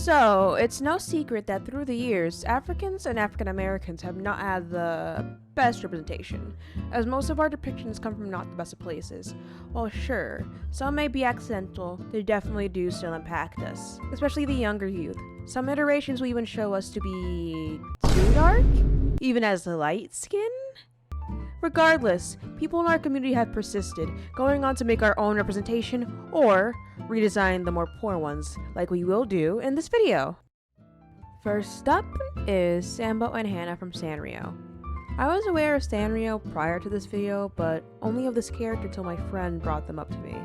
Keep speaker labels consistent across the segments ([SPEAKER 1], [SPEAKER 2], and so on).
[SPEAKER 1] So, it's no secret that through the years, Africans and African Americans have not had the best representation, as most of our depictions come from not the best of places. While sure, some may be accidental, they definitely do still impact us, especially the younger youth. Some iterations will even show us to be too dark, even as light skin. Regardless, people in our community have persisted, going on to make our own representation or redesign the more poor ones, like we will do in this video. First up is Sambo and Hannah from Sanrio. I was aware of Sanrio prior to this video, but only of this character till my friend brought them up to me.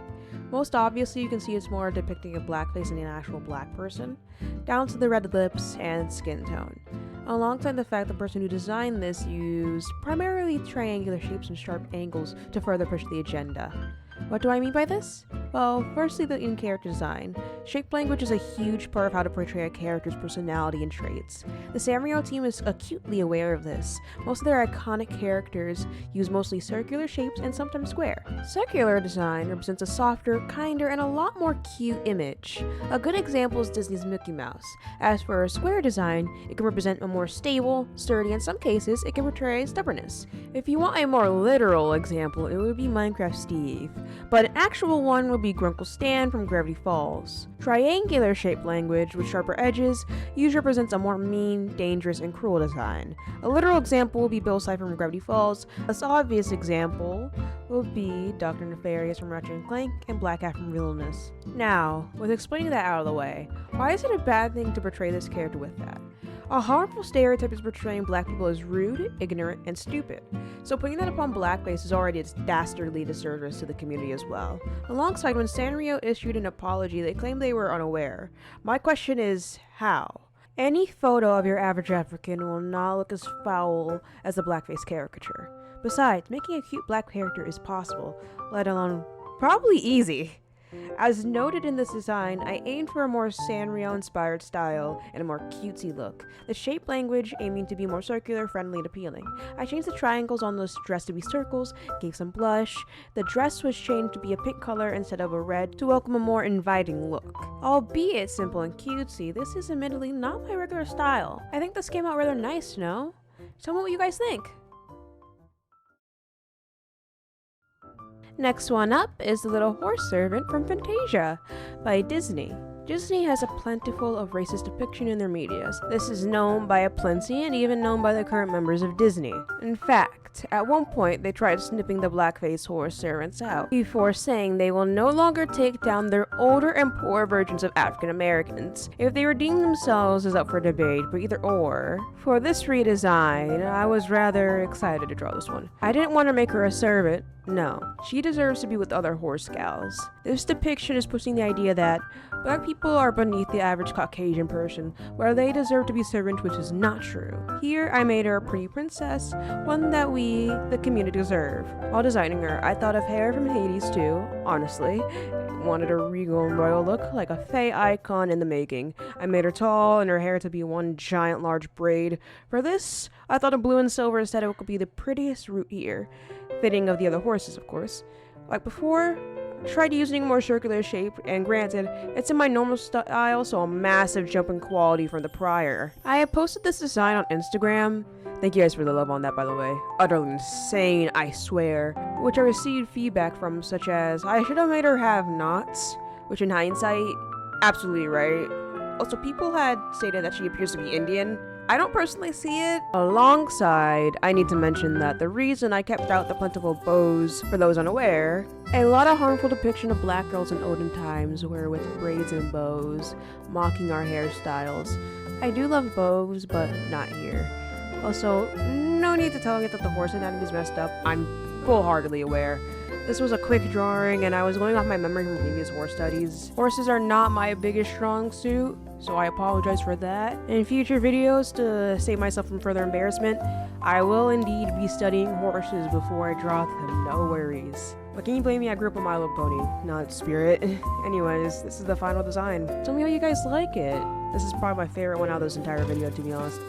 [SPEAKER 1] Most obviously, you can see it's more depicting a blackface than an actual black person, down to the red lips and skin tone. Alongside the fact the person who designed this used primarily triangular shapes and sharp angles to further push the agenda. What do I mean by this? Well, firstly, the in-character design. Shape language is a huge part of how to portray a character's personality and traits. The Sanrio team is acutely aware of this. Most of their iconic characters use mostly circular shapes and sometimes square. Circular design represents a softer, kinder, and a lot more cute image. A good example is Disney's Mickey Mouse. As for square design, it can represent a more stable, sturdy, in some cases, it can portray stubbornness. If you want a more literal example, it would be Minecraft Steve. But an actual one would be Grunkle Stan from Gravity Falls. Triangular shaped language with sharper edges usually represents a more mean, dangerous, and cruel design. A literal example would be Bill Cipher from Gravity Falls. A less obvious example would be Dr. Nefarious from Ratchet & Clank and Black Hat from Villainous. Now, with explaining that out of the way, why is it a bad thing to portray this character with that? A harmful stereotype is portraying black people as rude, ignorant, and stupid. So putting that upon blackface is already a dastardly disservice to the community as well. Alongside, when Sanrio issued an apology, they claimed they were unaware. My question is, how? Any photo of your average African will not look as foul as a blackface caricature. Besides, making a cute black character is possible, let alone probably easy. As noted in this design, I aimed for a more Sanrio-inspired style and a more cutesy look. The shape language aiming to be more circular, friendly, and appealing. I changed the triangles on the dress to be circles, gave some blush. The dress was changed to be a pink color instead of a red to welcome a more inviting look. Albeit simple and cutesy, this is admittedly not my regular style. I think this came out rather nice, no? Tell me what you guys think. Next one up is The Little Horse Servant from Fantasia by Disney. Disney has a plentiful of racist depiction in their medias. This is known by a plenty and even known by the current members of Disney. In fact, at one point they tried snipping the blackface horse servants out before saying they will no longer take down their older and poorer versions of African Americans. If they redeem themselves is up for debate, but either or. For this redesign, I was rather excited to draw this one. I didn't want to make her a servant. No, she deserves to be with other horse gals. This depiction is pushing the idea that black people are beneath the average Caucasian person, where they deserve to be servants, which is not true. Here, I made her a pretty princess, one that we, the community, deserve. While designing her, I thought of hair from Hades too, honestly. Wanted a regal and royal look, like a fae icon in the making. I made her tall and her hair to be one giant large braid. For this, I thought a blue and silver aesthetic would be the prettiest route here. Fitting of the other horses, of course. Like before, I tried using a more circular shape, and granted, it's in my normal style, so a massive jump in quality from the prior. I have posted this design on Instagram. Thank you guys for the love on that, by the way. Utterly insane, I swear. Which I received feedback from, such as, I should have made her have knots, which in hindsight, absolutely right. Also, people had stated that she appears to be Indian. I don't personally see it. Alongside, I need to mention that the reason I kept out the plentiful bows, for those unaware, a lot of harmful depiction of black girls in olden times were with braids and bows, mocking our hairstyles. I do love bows, but not here. Also, no need to tell me that the horse anatomy is messed up. I'm full-heartedly aware. This was a quick drawing, and I was going off my memory from previous horse studies. Horses are not my biggest strong suit, so I apologize for that. In future videos, to save myself from further embarrassment, I will indeed be studying horses before I draw them, no worries. But can you blame me? I grew up with My Little Pony, not Spirit. Anyways, this is the final design. Tell me how you guys like it. This is probably my favorite one out of this entire video, to be honest.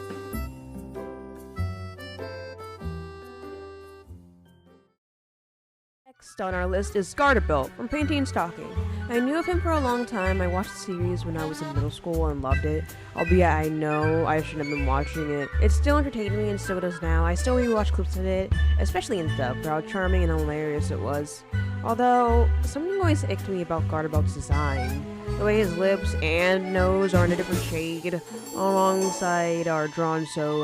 [SPEAKER 1] Next on our list is Garter Belt from Painting and Stocking. I knew of him for a long time. I watched the series when I was in middle school and loved it. Albeit I know I shouldn't have been watching it. It still entertained me and still does now. I still rewatch clips of it, especially in dub, for how charming and hilarious it was. Although, something always icked me about Garterbelt's design. The way his lips and nose are in a different shade, alongside are drawn so,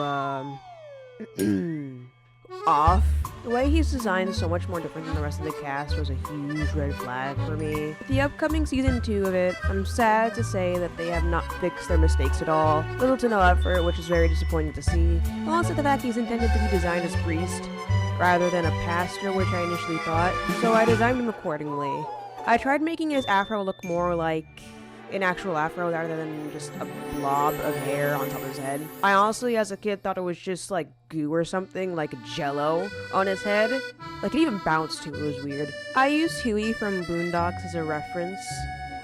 [SPEAKER 1] off. The way he's designed is so much more different than the rest of the cast was a huge red flag for me. With the upcoming season 2 of it, I'm sad to say that they have not fixed their mistakes at all. Little to no effort, which is very disappointing to see. Alongside the fact he's intended to be designed as priest, rather than a pastor, which I initially thought, so I designed him accordingly. I tried making his afro look more like an actual afro rather than just a blob of hair on top of his head. I honestly, as a kid, thought it was just like goo or something, like jello on his head. Like, it even bounced too, it was weird. I used Huey from Boondocks as a reference.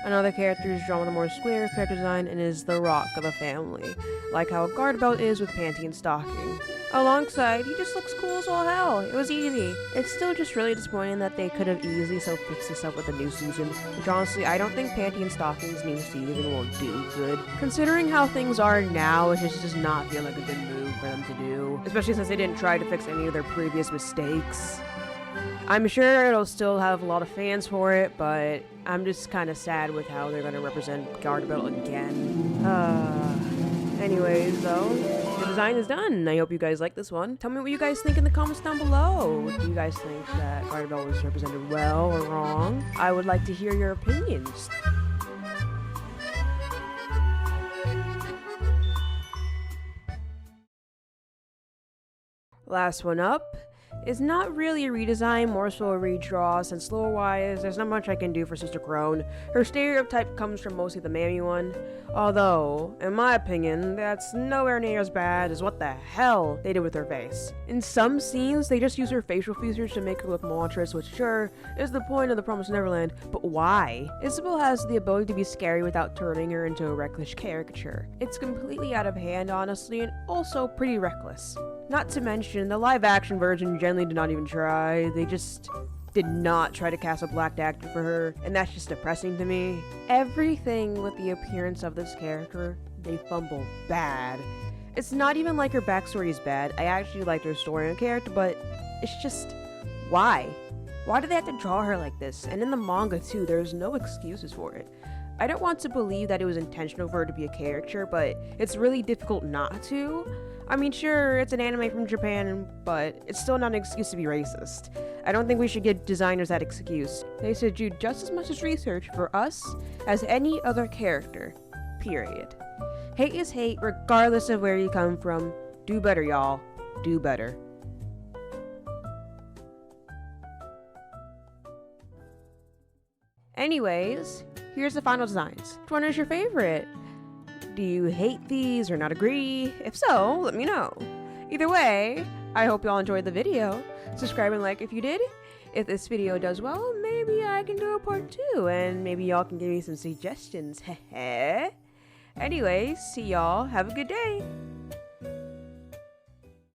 [SPEAKER 1] Another character is drawn with a more square character design and is the rock of the family, like how Garterbelt is with Panty and Stocking. Alongside, he just looks cool as all hell. It was easy. It's still just really disappointing that they could have easily fixed this up with a new season, which honestly, I don't think Panty and Stocking's new season will do good. Considering how things are now, it just does not feel like a good move for them to do, especially since they didn't try to fix any of their previous mistakes. I'm sure it'll still have a lot of fans for it, but I'm just kind of sad with how they're going to represent Garterbelt again. Anyways, though, the design is done. I hope you guys like this one. Tell me what you guys think in the comments down below. Do you guys think that Garterbelt was represented well or wrong? I would like to hear your opinions. Last one up is not really a redesign, more so a redraw, since lore-wise, there's not much I can do for Sister Crone. Her stereotype comes from mostly the mammy one, although, in my opinion, that's nowhere near as bad as what the hell they did with her face. In some scenes, they just use her facial features to make her look monstrous, which sure, is the point of the Promised Neverland, but why? Isabel has the ability to be scary without turning her into a reckless caricature. It's completely out of hand, honestly, and also pretty reckless. Not to mention, the live-action version generally did not even try. They just did not try to cast a black actor for her, and that's just depressing to me. Everything with the appearance of this character, they fumble bad. It's not even like her backstory is bad. I actually liked her story and character, but it's just, why? Why do they have to draw her like this? And in the manga too, there's no excuses for it. I don't want to believe that it was intentional for her to be a caricature, but it's really difficult not to. I mean, sure, it's an anime from Japan, but it's still not an excuse to be racist. I don't think we should give designers that excuse. They should do just as much as research for us as any other character. Period. Hate is hate, regardless of where you come from. Do better, y'all. Do better. Anyways, here's the final designs. Which one is your favorite? Do you hate these or not agree? If so, let me know. Either way, I hope y'all enjoyed the video. Subscribe and like if you did. If this video does well, maybe I can do a part 2, and maybe y'all can give me some suggestions. Anyways, see y'all. Have a good day.